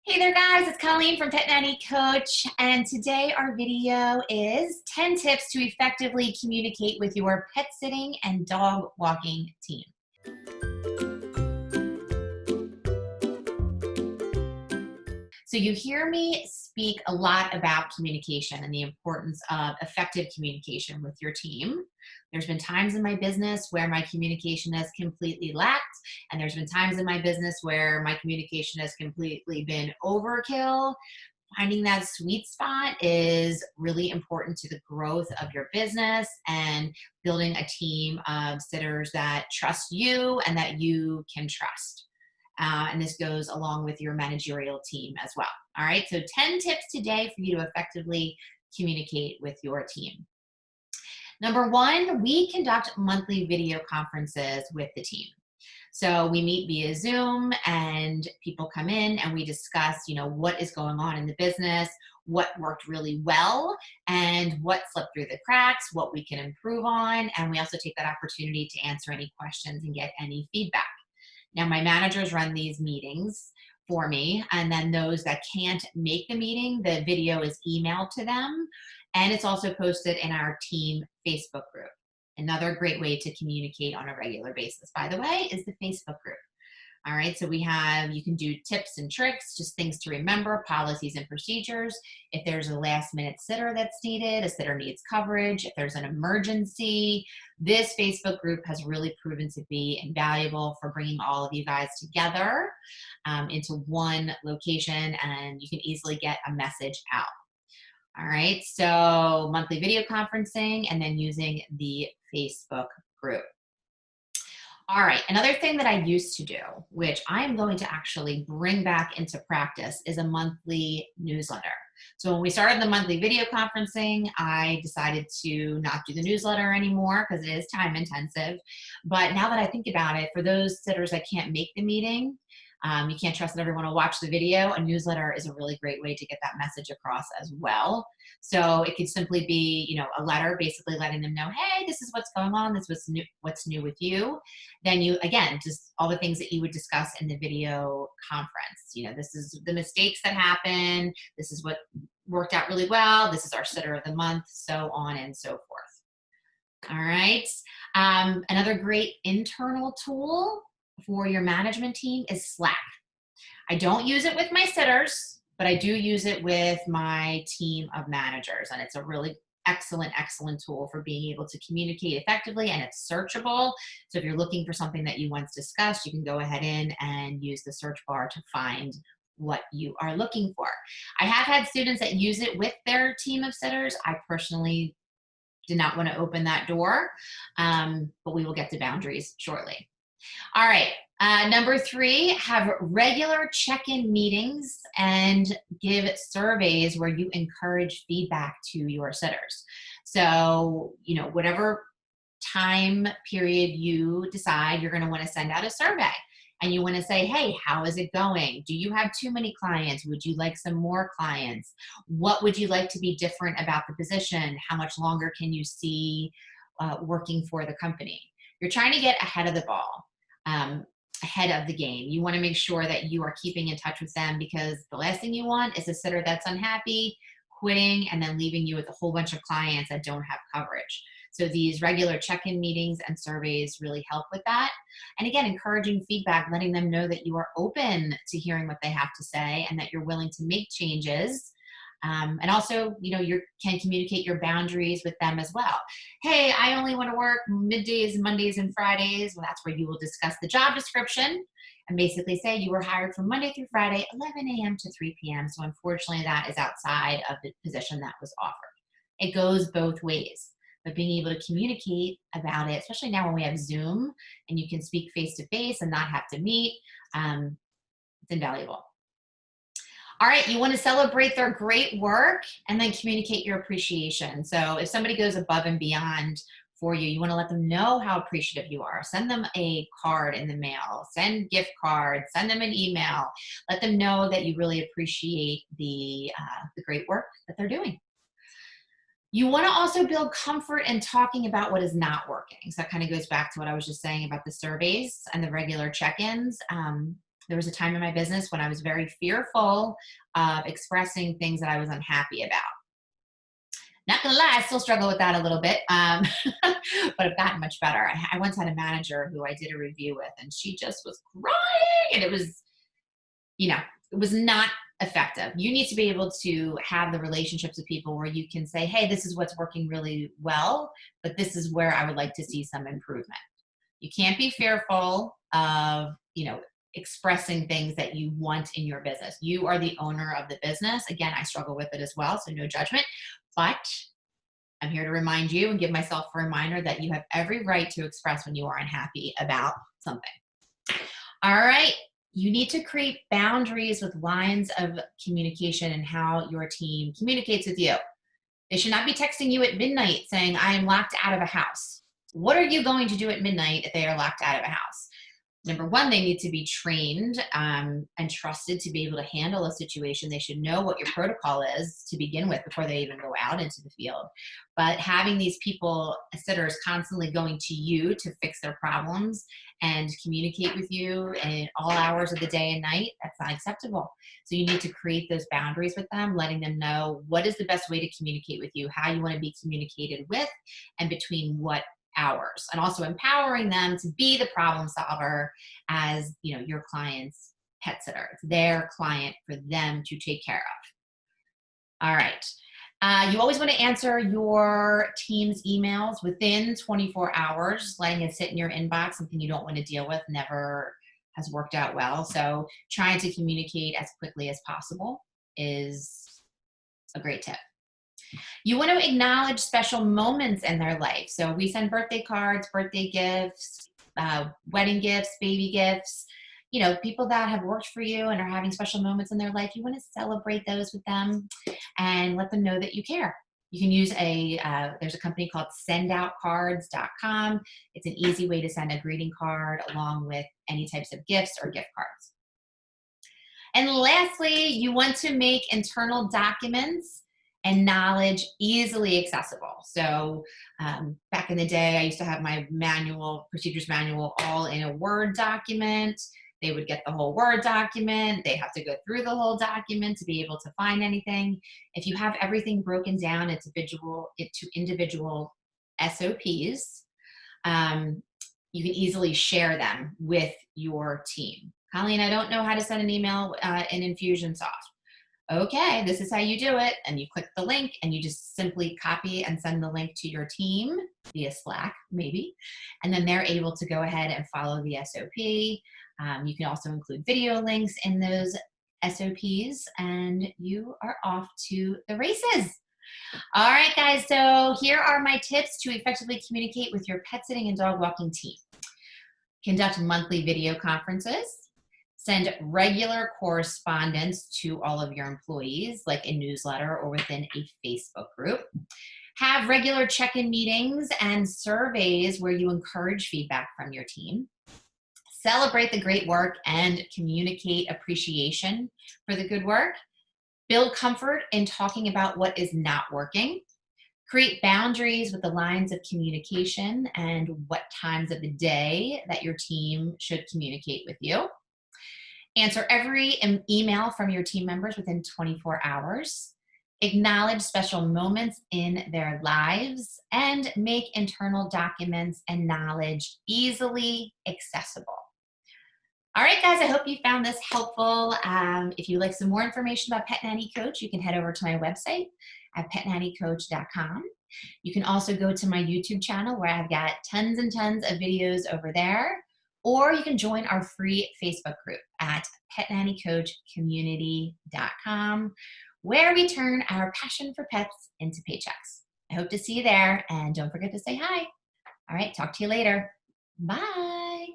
Hey there guys, it's Colleen from Pet Nanny Coach, and today our video is 10 tips to effectively communicate with your pet sitting and dog walking team. So you hear me speak a lot about communication and the importance of effective communication with your team. There's been times in my business where my communication has completely lacked, and there's been times in my business where my communication has completely been overkill. Finding that sweet spot is really important to the growth of your business and building a team of sitters that trust you and that you can trust. And this goes along with your managerial team as well. All right, so 10 tips today for you to effectively communicate with your team. Number one, we conduct monthly video conferences with the team. So we meet via Zoom and people come in and we discuss, what is going on in the business, what worked really well, and what slipped through the cracks, what we can improve on. And we also take that opportunity to answer any questions and get any feedback. Now, my managers run these meetings for me, and then those that can't make the meeting, the video is emailed to them, and it's also posted in our team Facebook group. Another great way to communicate on a regular basis, by the way, is the Facebook group. All right, so you can do tips and tricks, just things to remember, policies and procedures. If there's a last minute sitter that's needed, a sitter needs coverage, if there's an emergency, this Facebook group has really proven to be invaluable for bringing all of you guys together into one location, and you can easily get a message out. All right, so monthly video conferencing and then using the Facebook group. All right, another thing that I used to do, which I'm going to actually bring back into practice, is a monthly newsletter. So when we started the monthly video conferencing, I decided to not do the newsletter anymore because it is time intensive. But now that I think about it, for those sitters that can't make the meeting, you can't trust that everyone will watch the video, a newsletter is a really great way to get that message across as well. So it could simply be, a letter basically letting them know, hey, this is what's going on, this was what's new with you. Then you, again, just all the things that you would discuss in the video conference. This is the mistakes that happen, this is what worked out really well, this is our sitter of the month, so on and so forth. All right. Another great internal tool for your management team is Slack. I don't use it with my sitters, but I do use it with my team of managers. And it's a really excellent tool for being able to communicate effectively, and it's searchable. So if you're looking for something that you once discussed, you can go ahead and use the search bar to find what you are looking for. I have had students that use it with their team of sitters. I personally did not want to open that door, but we will get to boundaries shortly. All right, number three, have regular check-in meetings and give surveys where you encourage feedback to your sitters. So, whatever time period you decide, you're going to want to send out a survey. And you want to say, hey, how is it going? Do you have too many clients? Would you like some more clients? What would you like to be different about the position? How much longer can you see working for the company? You're trying to get ahead of the ball, ahead of the game. You want to make sure that you are keeping in touch with them, because the last thing you want is a sitter that's unhappy, quitting, and then leaving you with a whole bunch of clients that don't have coverage. So these regular check-in meetings and surveys really help with that. And again, encouraging feedback, letting them know that you are open to hearing what they have to say and that you're willing to make changes. And also, you can communicate your boundaries with them as well. Hey, I only want to work middays, Mondays, and Fridays. Well, that's where you will discuss the job description and basically say you were hired from Monday through Friday, 11 a.m. to 3 p.m. So unfortunately, that is outside of the position that was offered. It goes both ways. But being able to communicate about it, especially now when we have Zoom and you can speak face-to-face and not have to meet, it's invaluable. All right, you want to celebrate their great work and then communicate your appreciation. So if somebody goes above and beyond for you, you want to let them know how appreciative you are. Send them a card in the mail, send gift cards, send them an email. Let them know that you really appreciate the great work that they're doing. You want to also build comfort in talking about what is not working. So that kind of goes back to what I was just saying about the surveys and the regular check-ins. There was a time in my business when I was very fearful of expressing things that I was unhappy about. Not gonna lie, I still struggle with that a little bit, but I've gotten much better. I once had a manager who I did a review with, and she just was crying, and you know, it was not effective. You need to be able to have the relationships with people where you can say, hey, this is what's working really well, but this is where I would like to see some improvement. You can't be fearful of, expressing things that you want in your business. You are the owner of the business. Again, I struggle with it as well, so no judgment. But I'm here to remind you and give myself a reminder that you have every right to express when you are unhappy about something. All right. You need to create boundaries with lines of communication and how your team communicates with you. They should not be texting you at midnight saying, I am locked out of a house. What are you going to do at midnight if they are locked out of a house? Number one, they need to be trained and trusted to be able to handle a situation. They should know what your protocol is to begin with before they even go out into the field. But having these people, sitters, constantly going to you to fix their problems and communicate with you in all hours of the day and night, that's not acceptable. So you need to create those boundaries with them, letting them know what is the best way to communicate with you, how you want to be communicated with, and between what hours, and also empowering them to be the problem solver as your client's pet sitter. It's their client for them to take care of. All right. You always want to answer your team's emails within 24 hours. Letting it sit in your inbox, something you don't want to deal with, never has worked out well. So trying to communicate as quickly as possible is a great tip. You want to acknowledge special moments in their life. So we send birthday cards, birthday gifts, wedding gifts, baby gifts, people that have worked for you and are having special moments in their life. You want to celebrate those with them and let them know that you care. You can use there's a company called sendoutcards.com. It's an easy way to send a greeting card along with any types of gifts or gift cards. And lastly, you want to make internal documents and knowledge easily accessible. So back in the day, I used to have my procedures manual all in a Word document. They would get the whole Word document. They have to go through the whole document to be able to find anything. If you have everything broken down into individual SOPs, you can easily share them with your team. Colleen, I don't know how to send an email in Infusionsoft. Okay, this is how you do it. And you click the link and you just simply copy and send the link to your team via Slack, maybe. And then they're able to go ahead and follow the SOP. You can also include video links in those SOPs and you are off to the races. All right, guys. So here are my tips to effectively communicate with your pet sitting and dog walking team. Conduct monthly video conferences. Send regular correspondence to all of your employees, like a newsletter or within a Facebook group. Have regular check-in meetings and surveys where you encourage feedback from your team. Celebrate the great work and communicate appreciation for the good work. Build comfort in talking about what is not working. Create boundaries with the lines of communication and what times of the day that your team should communicate with you. Answer every email from your team members within 24 hours. Acknowledge special moments in their lives and make internal documents and knowledge easily accessible. All right, guys, I hope you found this helpful. If you'd like some more information about Pet Nanny Coach, you can head over to my website at petnannycoach.com. You can also go to my YouTube channel where I've got tons and tons of videos over there. Or you can join our free Facebook group at petnannycoachcommunity.com, where we turn our passion for pets into paychecks. I hope to see you there, and don't forget to say hi. All right, talk to you later. Bye.